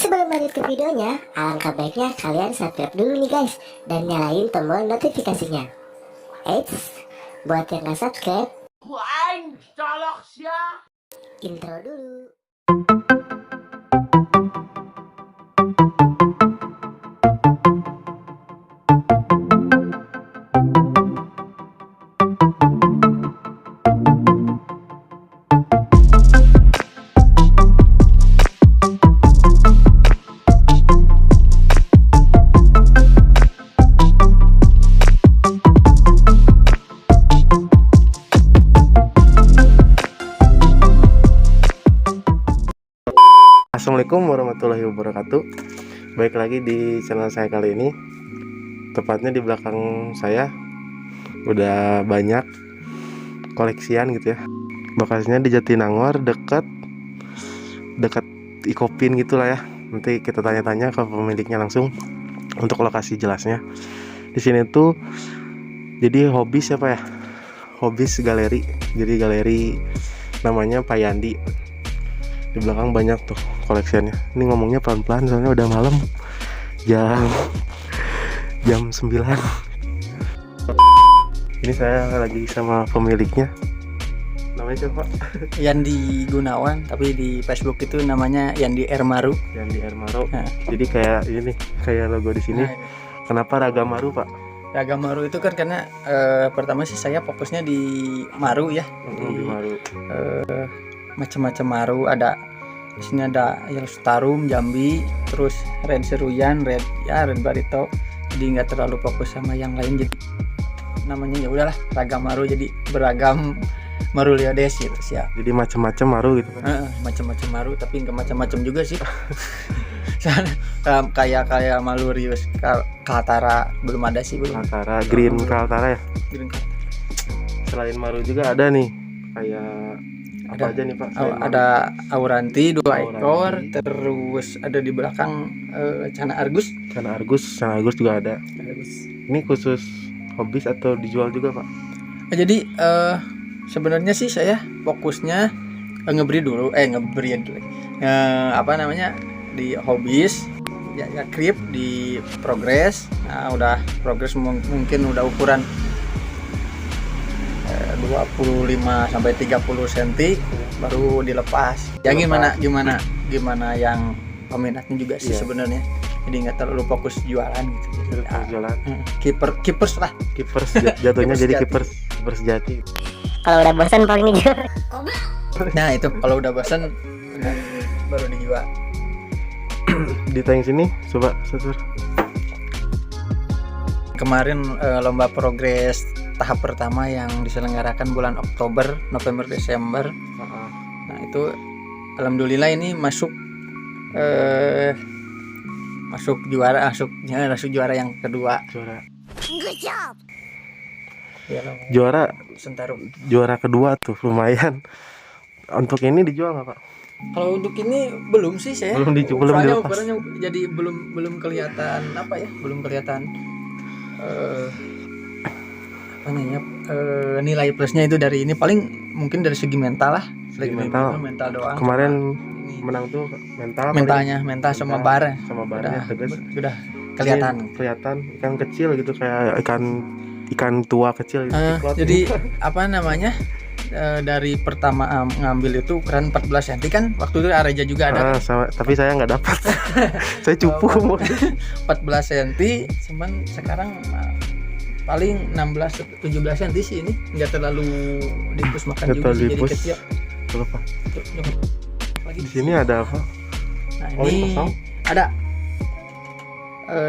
Sebelum lanjut ke videonya, alangkah baiknya kalian subscribe dulu nih guys, dan nyalain tombol notifikasinya. Eits, buat yang gak subscribe, intro dulu. Assalamualaikum warahmatullahi wabarakatuh. Baik lagi di channel saya kali ini. Tepatnya di belakang saya udah banyak koleksian gitu ya. Lokasinya di Jatinangor, dekat Ikopin gitulah ya. Nanti kita tanya-tanya ke pemiliknya langsung untuk lokasi jelasnya. Di sini tuh jadi hobis apa ya? Hobis galeri. Jadi galeri namanya Pak Yandi. Di belakang banyak tuh koleksiannya. Ini ngomongnya pelan-pelan soalnya udah malam, jam 9. Ini saya lagi sama pemiliknya. Namanya siapa? Yandi Gunawan, tapi di Facebook itu namanya Yandi Ermaru. Yandi Ermaru. Nah. Jadi kayak ini, kayak logo di sini. Kenapa Raga Maru, Pak? Raga Maru itu kan karena pertama sih saya fokusnya di Maru ya. Di Maru. Macam-macam Maru, ada di sini ada Yellow Starum, Jambi, terus Red Seruyan, Red Barito. Jadi nggak terlalu fokus sama yang lain, jadi namanya ya udahlah Raga Maru, jadi beragam Maruliodes gitu sih ya. Jadi macam-macam Maru gitu kan. Macam-macam Maru, tapi nggak macam-macam juga sih. kayak Malurius, Kaltara belum ada sih, belum. Kaltara, Green Kaltara ya. Green Kaltara. Selain Maru juga ada nih kayak apa aja nih Pak? Ada Auranti 2 ekor, terus ada di belakang Cana Argus. Cana Argus juga ada. Ini khusus hobis atau dijual juga Pak? Jadi sebenarnya sih saya fokusnya ngebreed dulu, apa namanya, di hobis ya krip di progres. Nah, udah progres mungkin udah ukuran 25 sampai 30 cm baru dilepas. Ya gimana yang peminatnya juga sih sebenarnya. Jadi nggak terlalu fokus jualan gitu. Jualan. Keepers lah. Keepers jatuhnya jadi keepers sejati. Kalau udah bosan paling dijual. Nah itu kalau udah bosan baru dijual. Di tank sini coba setur. Kemarin lomba progres tahap pertama yang diselenggarakan bulan Oktober, November, Desember. Nah itu alhamdulillah ini masuk juara yang kedua. Juara Sentarum. Juara kedua tuh lumayan. Untuk ini dijual nggak Pak? Kalau untuk ini belum sih saya. Belum dilepas. Ukurannya jadi belum kelihatan apa ya? Belum kelihatan nilai plusnya itu dari ini, paling mungkin dari segi mental lah. Mental doang. Kemarin ini menang tuh mental sama bar tegas. Sudah kelihatan ikan kecil gitu, kayak ikan tua kecil gitu. Jadi apa namanya, dari pertama ngambil itu ukuran 14 cm kan, waktu itu Areja juga ada. Tapi saya nggak dapat. Saya cupu. 14 cm, cuman sekarang paling 16-17 cm sih, ini nggak terlalu dipus makan juga sih, jadi kecil. Pak. Di sini ada apa? Nah ini ada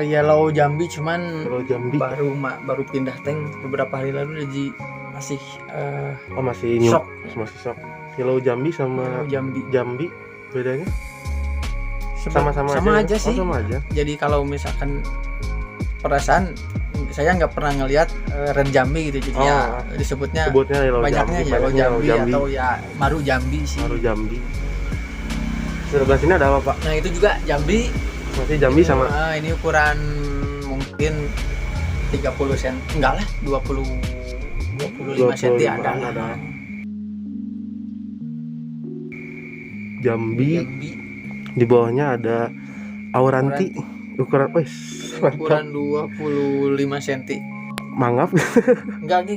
Yellow Jambi, cuman baru pindah tank beberapa hari lalu, jadi masih masih shock. Yellow Jambi sama Jambi bedanya? Sama aja sih. Sama aja. Jadi kalau misalkan perasaan saya nggak pernah ngelihat Red Jambi gitu, jadi ya disebutnya banyaknya Yellow Jambi atau ya Maru Jambi sih. Maru Jambi. Sebelah sini ada apa Pak? Nah itu juga Jambi. Masih Jambi sama. Ini ukuran mungkin 30 cm, enggak lah, 25 cm ada. Jambi. Di bawahnya ada Auranti ukuran wes ukuran 25 cm. mangap. Enggak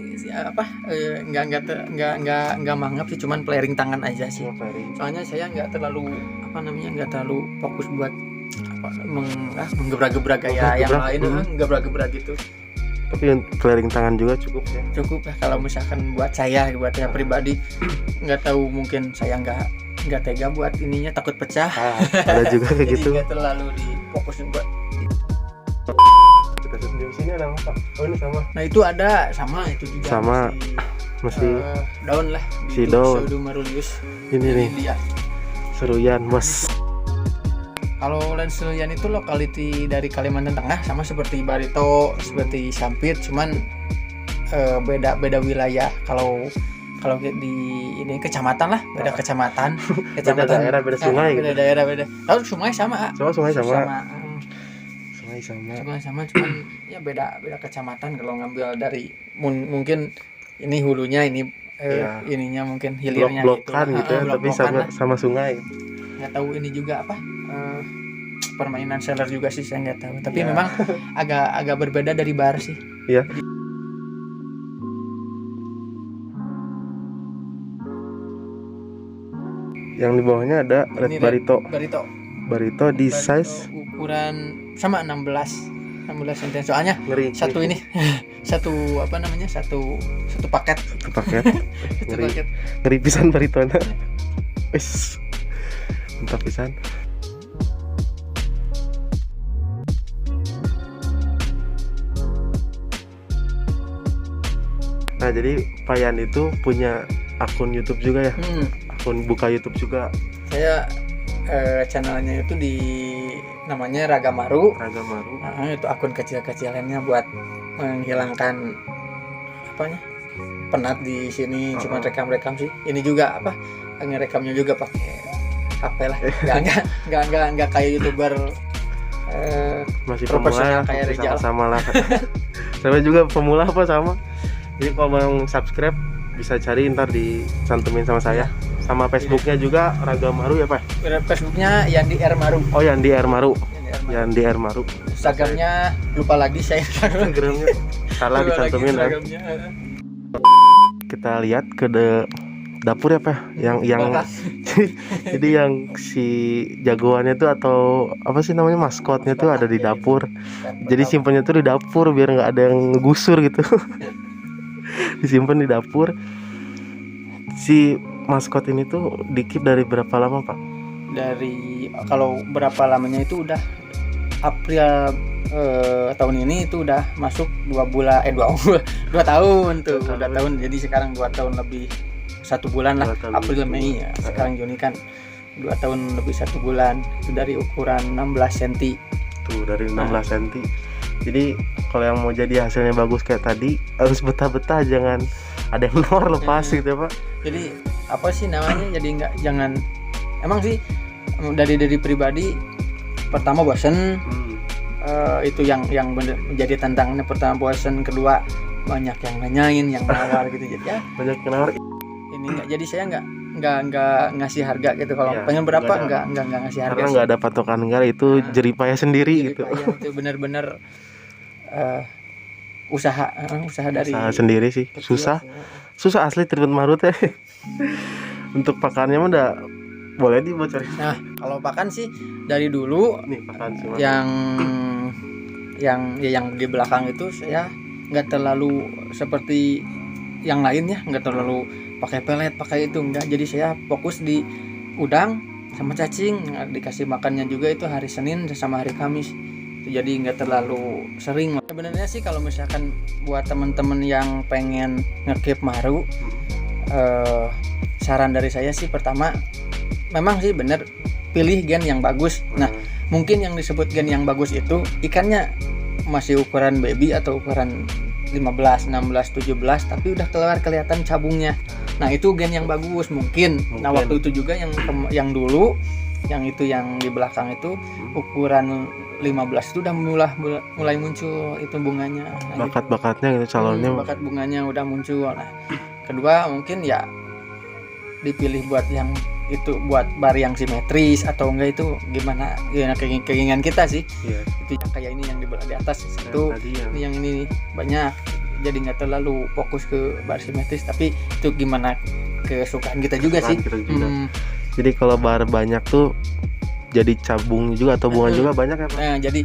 enggak mangap sih, cuman flaring tangan aja sih. Soalnya saya enggak terlalu fokus buat menggebrak-gebrak kayak yang lain, gebrak-gebrak gitu. Tapi flaring tangan juga cukup ya. Cukup lah kalau misalkan buat saya pribadi. Nggak tahu, mungkin saya nggak tega buat ininya, takut pecah. Ada juga kayak Jadi gitu. nggak terlalu difokusin buat. Kita di sini ada apa? Oh ini sama. Nah itu ada sama itu juga. Sama. Masih daun lah. si daun. Pseudomarulius. Ini nih. Dia. Seruyan mas. Kalau Lanseruyan itu lokality dari Kalimantan Tengah, sama seperti Barito, seperti Sampit, cuman beda wilayah. Kalau di ini kecamatan lah, beda kecamatan. Beda daerah, beda sungai gitu. Beda daerah, beda. Kalau sungai sama. Sungai sama. Sungai sama, cuman ya beda kecamatan. Kalau ngambil dari mungkin ini hulunya, ini ininya mungkin hilirnya blok-blokan gitu ya, tapi sama sungai. Nggak tahu ini juga apa permainan seller juga sih, saya nggak tahu, tapi memang agak berbeda dari bar sih. Iya. Yang di bawahnya ada Red Barito. Barito di size ukuran sama 16 cm. Soalnya ngeri. Satu ini satu paket. Satu paket. Ngeri pisan Baritona. Wis. Mantap pisan. Nah, jadi Payan itu punya akun YouTube juga ya? Akun buka YouTube juga. Saya channelnya itu di namanya Ragamaru. Nah, itu akun kecil-kecilannya buat menghilangkan penat di sini. Cuma rekam sih. Ini juga ngerekamnya juga pakai HP lah. Enggak kayak YouTuber masih profesional pemula kayak Rizal. Sama lah. Saya juga pemula sama. Jadi kalau mau subscribe bisa cari, ntar dicantumin sama saya. Sama Facebooknya juga Ragamaru ya Pak? Facebooknya Yandi R Maru. Oh Yandi R Maru. Yandi R Maru. Instagramnya lupa lagi saya. Instagramnya salah dicantumin kan. Kita lihat ke dapur ya Pak? Yang jadi yang si jagoannya tuh atau apa sih namanya, maskotnya tuh ada di dapur. Jadi simpennya tuh di dapur biar nggak ada yang ngegusur gitu. Disimpan di dapur. Si maskot ini tuh dikip dari berapa lama Pak? Dari kalau berapa lamanya itu udah April tahun ini itu udah masuk 2 tahun tuh. 2 tahun. Jadi sekarang 2 tahun lebih 1 bulan lah. April Mei ya. Sekarang Juni kan 2 tahun lebih 1 bulan. Itu dari ukuran 16 cm. Tuh dari 16 cm. Jadi kalau yang mau jadi hasilnya bagus kayak tadi harus betah-betah, jangan ada yang nawar lepas gitu ya Pak. Jadi apa sih namanya, jadi jangan, emang sih dari pribadi pertama bosen. Itu yang bener menjadi tantangannya. Pertama bosen, kedua banyak yang nanyain, yang nawar gitu. Jadi ya banyak yang nawar. Ini enggak, jadi saya enggak ngasih harga gitu. Kalau pengen berapa enggak ngasih harga. Karena enggak ada patokan negara, itu jeripaya sendiri gitu. Itu benar-benar usaha dari sendiri sih. Susah asli treatment marut ya. Untuk pakannya mah udah boleh dibocorin. Nah, kalau pakan sih dari dulu nih pakan sih yang di belakang itu saya nggak terlalu seperti yang lainnya, nggak terlalu pakai pelet, pakai itu enggak. Jadi saya fokus di udang sama cacing. Dikasih makannya juga itu hari Senin sama hari Kamis. Jadi nggak terlalu sering. Sebenarnya sih kalau misalkan buat teman-teman yang pengen nge-keep maru, saran dari saya sih pertama, memang sih bener pilih gen yang bagus. Nah, mungkin yang disebut gen yang bagus itu ikannya masih ukuran baby atau ukuran 15, 16, 17, tapi udah keluar kelihatan cabungnya. Nah, itu gen yang bagus mungkin. Nah, waktu itu juga yang dulu, yang itu yang di belakang itu ukuran 15 itu udah mulai muncul itu bunganya. Nah, bakat-bakatnya gitu, calonnya. Bakat bunganya udah muncul. Nah, kedua mungkin ya dipilih buat yang itu buat bar yang simetris atau enggak, itu gimana ya, keinginan kita sih. Iya. Itu kayak ini yang di atas Yang itu, tadi ini yang ini nih, banyak, jadi nggak terlalu fokus ke bar simetris, tapi itu gimana kesukaan kita juga sih. Kita juga. Jadi kalau bar banyak tuh jadi cabung juga atau bunga juga banyak ya Pak? Nah, jadi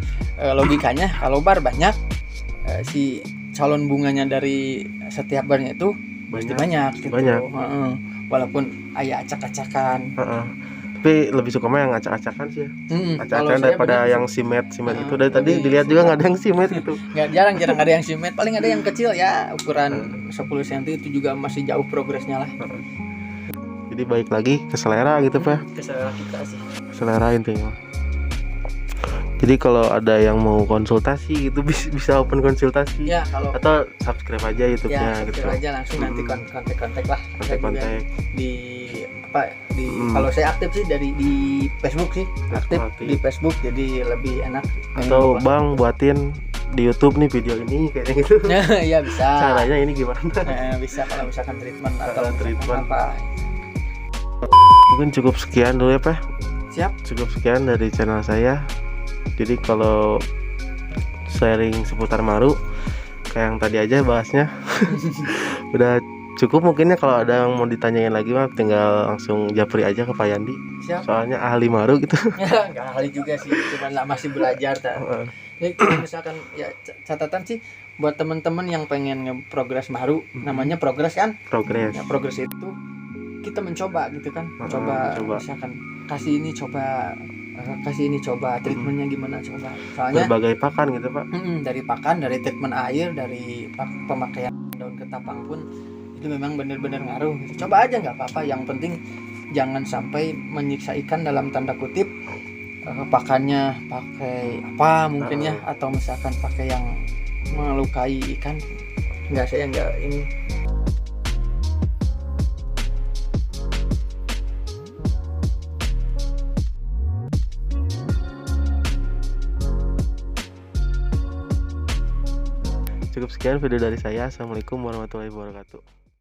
logikanya kalau bar banyak, si calon bunganya dari setiap barnya itu pasti banyak gitu. Banyak. Walaupun ayah acak-acakan. Tapi lebih suka mah yang acak-acakan sih ya. Acak-acakan daripada yang simet gitu. Dari tadi dilihat juga nggak ada yang simet gitu. Nggak, jarang ada yang simet, paling ada yang kecil ya, ukuran 10 cm, itu juga masih jauh progresnya lah. Jadi baik lagi ke selera gitu Pak. Ke selera kita sih. Selera intinya. Jadi kalau ada yang mau konsultasi gitu bisa open konsultasi. Ya, kalau atau subscribe aja YouTube-nya ya, gitu. subscribe aja langsung, nanti kontak lah. Saya juga Kontak. di kalau saya aktif sih di Facebook sih, aktif di Facebook, jadi lebih enak. Atau Bang buatin di YouTube nih video ini kayaknya gitu. Ya bisa. Caranya ini gimana? Bisa kalau misalkan treatment atau treatment apa. Mungkin cukup sekian dulu ya Pak. Siap. Cukup sekian dari channel saya. Jadi kalau sharing seputar maru kayak yang tadi aja bahasnya udah cukup mungkin ya. Kalau ada yang mau ditanyain lagi mah tinggal langsung japri aja ke Pak Yandi. Siap. Soalnya ahli maru gitu. Ya, nggak ahli juga sih, cuman masih belajar. Jadi kalau misalkan ya catatan sih buat teman-teman yang pengen nge-progress maru, namanya progress kan? Progres. Ya, progress itu kita mencoba gitu kan, coba misalkan kasih ini coba treatmentnya gimana, coba, soalnya berbagai pakan gitu Pak. Dari pakan, dari treatment air, dari pemakaian daun ketapang pun itu memang benar-benar ngaruh. Coba aja, nggak apa-apa, yang penting jangan sampai menyiksa ikan dalam tanda kutip. Pakannya pakai apa mungkin ya, atau misalkan pakai yang melukai ikan. Saya nggak ini. Cukup sekian video dari saya. Assalamualaikum warahmatullahi wabarakatuh.